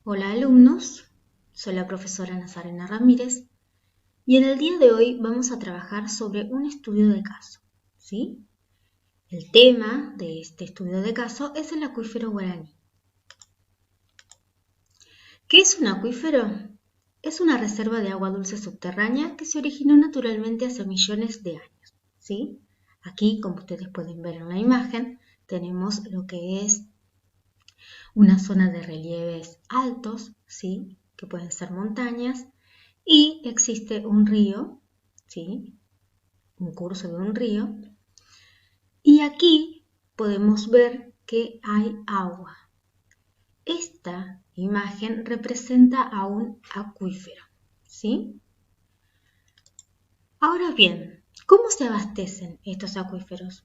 Hola alumnos, soy la profesora Nazarena Ramírez y en el día de hoy vamos a trabajar sobre un estudio de caso, ¿sí? El tema de este estudio de caso es el acuífero Guaraní. ¿Qué es un acuífero? Es una reserva de agua dulce subterránea que se originó naturalmente hace millones de años, ¿sí? Aquí, como ustedes pueden ver en la imagen, tenemos lo que es una zona de relieves altos, ¿sí? Que pueden ser montañas, y existe un río, ¿sí? Un curso de un río, y aquí podemos ver que hay agua. Esta imagen representa a un acuífero, ¿sí? Ahora bien, ¿cómo se abastecen estos acuíferos?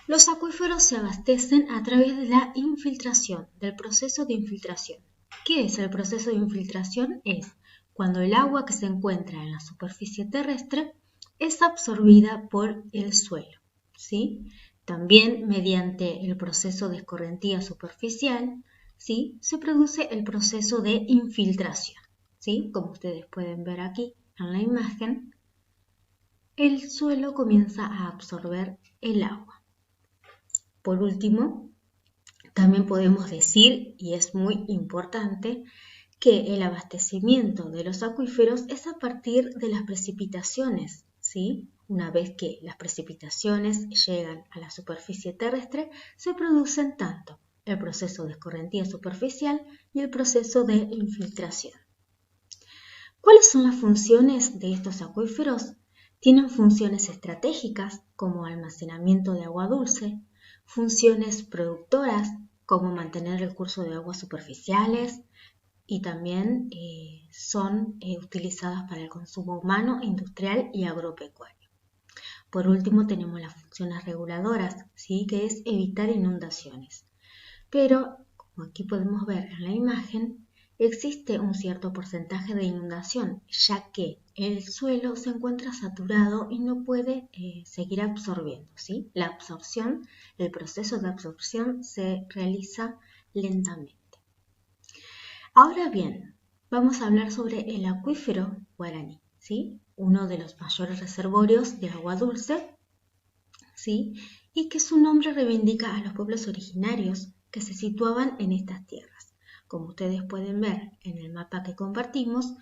Los acuíferos se abastecen a través de la infiltración, del proceso de infiltración. ¿Qué es el proceso de infiltración? Es cuando el agua que se encuentra en la superficie terrestre es absorbida por el suelo, ¿sí? También mediante el proceso de escorrentía superficial, ¿sí? Se produce el proceso de infiltración, ¿sí? Como ustedes pueden ver aquí en la imagen, el suelo comienza a absorber el agua. Por último, también podemos decir, y es muy importante, que el abastecimiento de los acuíferos es a partir de las precipitaciones, ¿sí? Una vez que las precipitaciones llegan a la superficie terrestre, se producen tanto el proceso de escorrentía superficial y el proceso de infiltración. ¿Cuáles son las funciones de estos acuíferos? Tienen funciones estratégicas como almacenamiento de agua dulce, funciones productoras como mantener el curso de aguas superficiales y también son utilizadas para el consumo humano, industrial y agropecuario. Por último tenemos las funciones reguladoras, ¿sí? Que es evitar inundaciones. Pero, como aquí podemos ver en la imagen, existe un cierto porcentaje de inundación, ya que el suelo se encuentra saturado y no puede seguir absorbiendo, ¿sí? La absorción, el proceso de absorción se realiza lentamente. Ahora bien, vamos a hablar sobre el acuífero Guaraní, ¿sí? Uno de los mayores reservorios de agua dulce, ¿sí? Y que su nombre reivindica a los pueblos originarios que se situaban en estas tierras. Como ustedes pueden ver en el mapa que compartimos,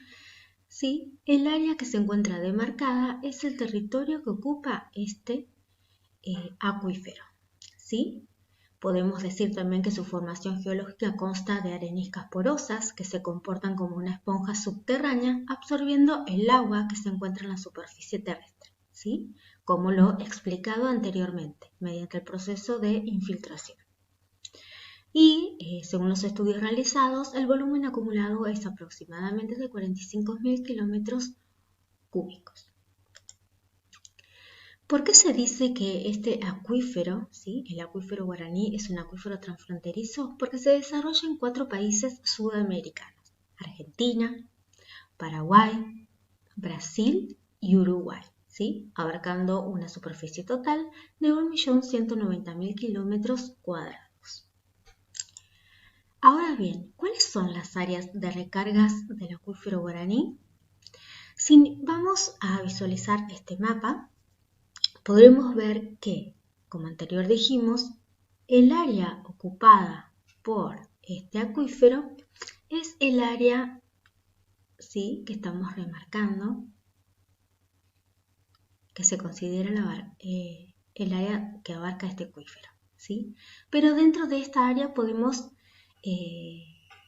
¿sí? El área que se encuentra demarcada es el territorio que ocupa este acuífero, ¿sí? Podemos decir también que su formación geológica consta de areniscas porosas que se comportan como una esponja subterránea absorbiendo el agua que se encuentra en la superficie terrestre, ¿sí? Como lo he explicado anteriormente, mediante el proceso de infiltración. Y según los estudios realizados, el volumen acumulado es aproximadamente de 45.000 kilómetros cúbicos. ¿Por qué se dice que este acuífero, ¿sí? El acuífero Guaraní, es un acuífero transfronterizo? Porque se desarrolla en 4 países sudamericanos: Argentina, Paraguay, Brasil y Uruguay, ¿sí? Abarcando una superficie total de 1.190.000 kilómetros cuadrados. Ahora bien, ¿cuáles son las áreas de recargas del acuífero Guaraní? Si vamos a visualizar este mapa, podremos ver que, como anterior dijimos, el área ocupada por este acuífero es el área, ¿sí?, que estamos remarcando, que se considera el área que abarca este acuífero, ¿sí? Pero dentro de esta área podemos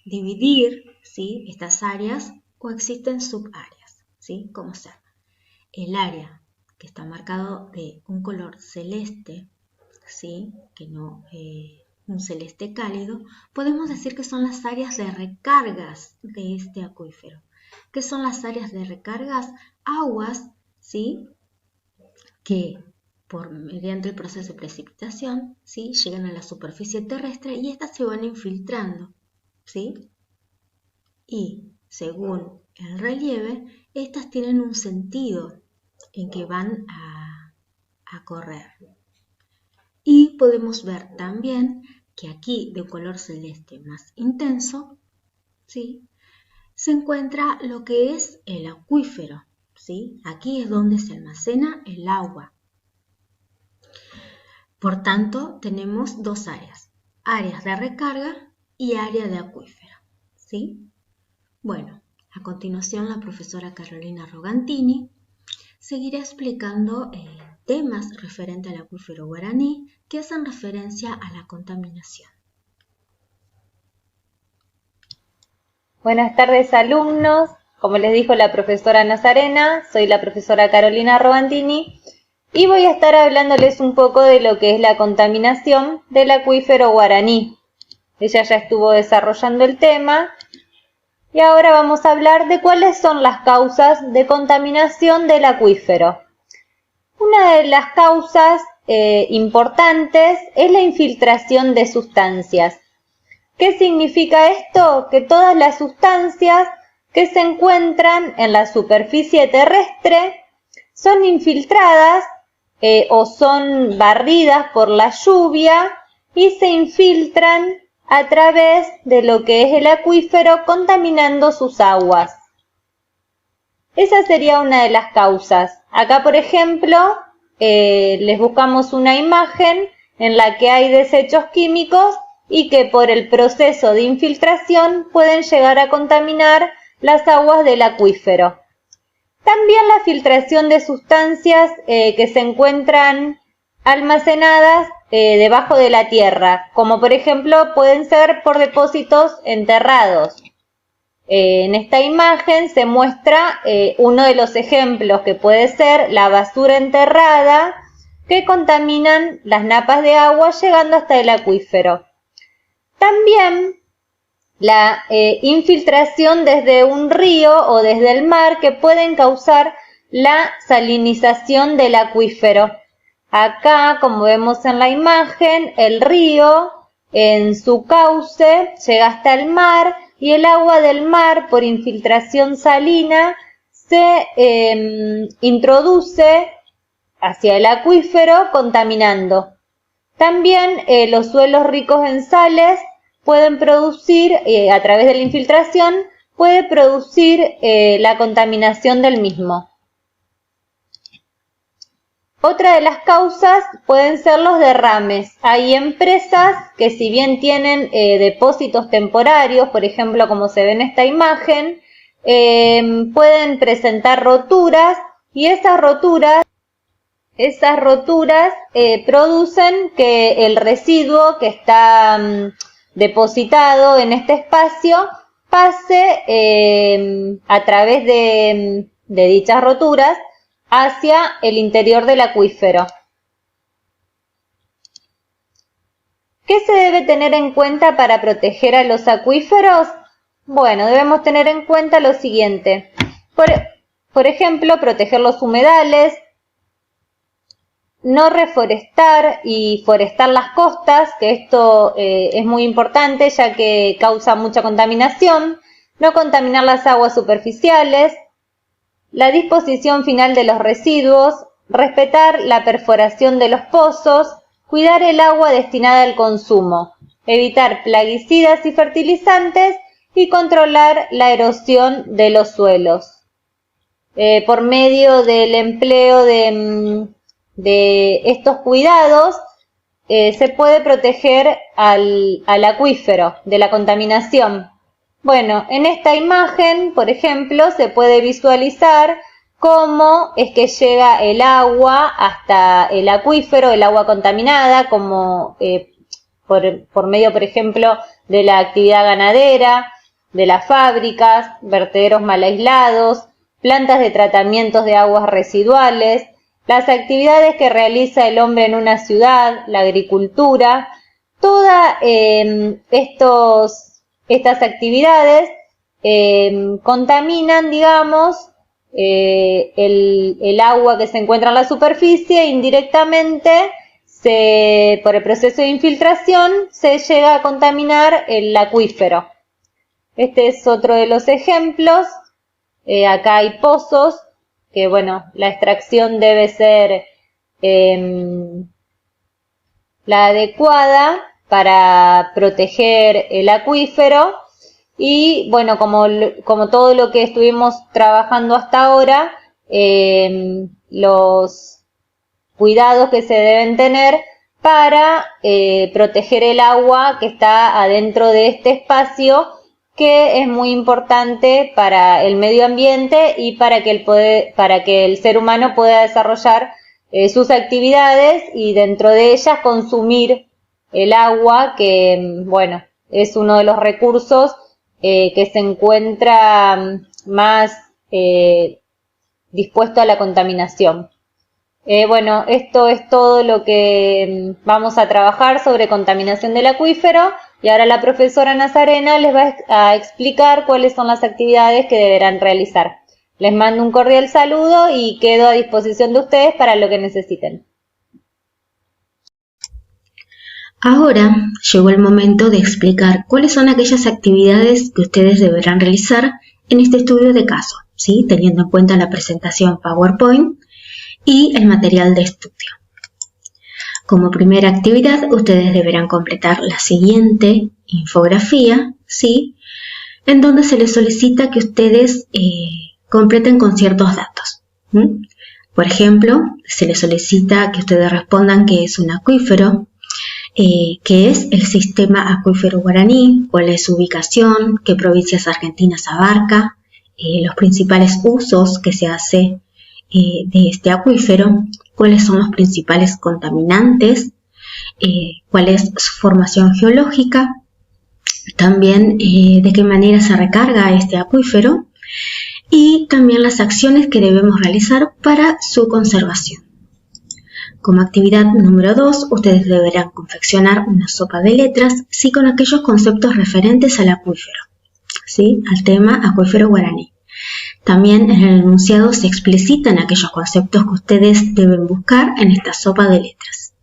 dividir, ¿sí?, estas áreas, o existen subáreas, ¿sí? Como ser el área que está marcado de un color celeste, ¿sí? Que no un celeste cálido, podemos decir que son las áreas de recargas de este acuífero. ¿Qué son las áreas de recargas? Aguas, ¿sí?, que mediante el proceso de precipitación, ¿sí?, llegan a la superficie terrestre y estas se van infiltrando, ¿sí? Y según el relieve, estas tienen un sentido en que van a correr. Y podemos ver también que aquí, de un color celeste más intenso, ¿sí? Se encuentra lo que es el acuífero, ¿sí? Aquí es donde se almacena el agua. Por tanto, tenemos dos áreas de recarga y área de acuífero, ¿sí? Bueno, a continuación la profesora Carolina Rogantini seguirá explicando temas referentes al acuífero guaraní que hacen referencia a la contaminación. Buenas tardes, alumnos. Como les dijo la profesora Nazarena, soy la profesora Carolina Rogantini y voy a estar hablándoles un poco de lo que es la contaminación del acuífero guaraní. Ella ya estuvo desarrollando el tema y ahora vamos a hablar de cuáles son las causas de contaminación del acuífero. Una de las causas importantes es la infiltración de sustancias. ¿Qué significa esto? Que todas las sustancias que se encuentran en la superficie terrestre son infiltradas o son barridas por la lluvia y se infiltran a través de lo que es el acuífero, contaminando sus aguas. Esa sería una de las causas. Acá, por ejemplo, les buscamos una imagen en la que hay desechos químicos y que por el proceso de infiltración pueden llegar a contaminar las aguas del acuífero. También la filtración de sustancias que se encuentran almacenadas debajo de la tierra, como por ejemplo pueden ser por depósitos enterrados. En esta imagen se muestra uno de los ejemplos que puede ser la basura enterrada que contaminan las napas de agua llegando hasta el acuífero. También la infiltración desde un río o desde el mar que pueden causar la salinización del acuífero. Acá, como vemos en la imagen, el río en su cauce llega hasta el mar y el agua del mar por infiltración salina se introduce hacia el acuífero contaminando. También los suelos ricos en sales pueden producir, a través de la infiltración, puede producir la contaminación del mismo. Otra de las causas pueden ser los derrames. Hay empresas que si bien tienen depósitos temporarios, por ejemplo como se ve en esta imagen, pueden presentar roturas y esas roturas producen que el residuo que está depositado en este espacio pase a través de dichas roturas hacia el interior del acuífero. ¿Qué se debe tener en cuenta para proteger a los acuíferos? Bueno, debemos tener en cuenta lo siguiente. Por ejemplo, proteger los humedales, no reforestar y forestar las costas, que esto es muy importante ya que causa mucha contaminación, no contaminar las aguas superficiales, la disposición final de los residuos, respetar la perforación de los pozos, cuidar el agua destinada al consumo, evitar plaguicidas y fertilizantes y controlar la erosión de los suelos. Por medio del empleo de estos cuidados, se puede proteger al acuífero de la contaminación. Bueno, en esta imagen, por ejemplo, se puede visualizar cómo es que llega el agua hasta el acuífero, el agua contaminada, como por medio, por ejemplo, de la actividad ganadera, de las fábricas, vertederos mal aislados, plantas de tratamientos de aguas residuales, las actividades que realiza el hombre en una ciudad, la agricultura, todas estas actividades contaminan, digamos, el agua que se encuentra en la superficie. Indirectamente, por el proceso de infiltración, se llega a contaminar el acuífero. Este es otro de los ejemplos. Acá hay pozos, que bueno, la extracción debe ser la adecuada para proteger el acuífero. Y bueno, como todo lo que estuvimos trabajando hasta ahora, los cuidados que se deben tener para proteger el agua que está adentro de este espacio, que es muy importante para el medio ambiente y para que el ser humano pueda desarrollar sus actividades y dentro de ellas consumir el agua, que bueno, es uno de los recursos que se encuentra más dispuesto a la contaminación. Bueno, esto es todo lo que vamos a trabajar sobre contaminación del acuífero, y ahora la profesora Nazarena les va a explicar cuáles son las actividades que deberán realizar. Les mando un cordial saludo y quedo a disposición de ustedes para lo que necesiten. Ahora llegó el momento de explicar cuáles son aquellas actividades que ustedes deberán realizar en este estudio de caso, ¿sí? Teniendo en cuenta la presentación PowerPoint y el material de estudio. Como primera actividad, ustedes deberán completar la siguiente infografía, ¿sí? En donde se les solicita que ustedes completen con ciertos datos. Por ejemplo, se les solicita que ustedes respondan qué es un acuífero, qué es el sistema acuífero guaraní, cuál es su ubicación, qué provincias argentinas abarca, los principales usos que se hace de este acuífero, cuáles son los principales contaminantes, cuál es su formación geológica, también de qué manera se recarga este acuífero y también las acciones que debemos realizar para su conservación. Como actividad número 2, ustedes deberán confeccionar una sopa de letras, sí, con aquellos conceptos referentes al acuífero, ¿sí? Al tema acuífero guaraní. También en el enunciado se explicitan aquellos conceptos que ustedes deben buscar en esta sopa de letras.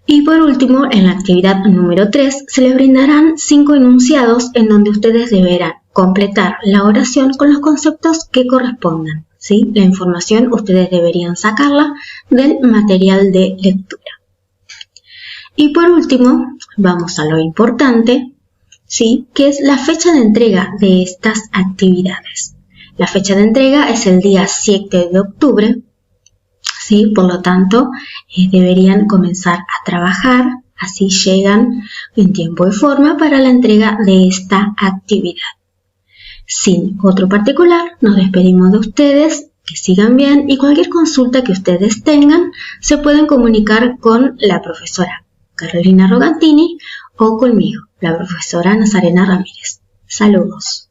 Y por último, en la actividad número 3, se les brindarán 5 enunciados en donde ustedes deberán completar la oración con los conceptos que correspondan, ¿sí? La información ustedes deberían sacarla del material de lectura. Y por último, vamos a lo importante, ¿sí? Que es la fecha de entrega de estas actividades. La fecha de entrega es el día 7 de octubre, ¿sí? Por lo tanto, deberían comenzar a trabajar, así llegan en tiempo y forma para la entrega de esta actividad. Sin otro particular, nos despedimos de ustedes, que sigan bien, y cualquier consulta que ustedes tengan se pueden comunicar con la profesora Carolina Rogantini o conmigo, la profesora Nazarena Ramírez. Saludos.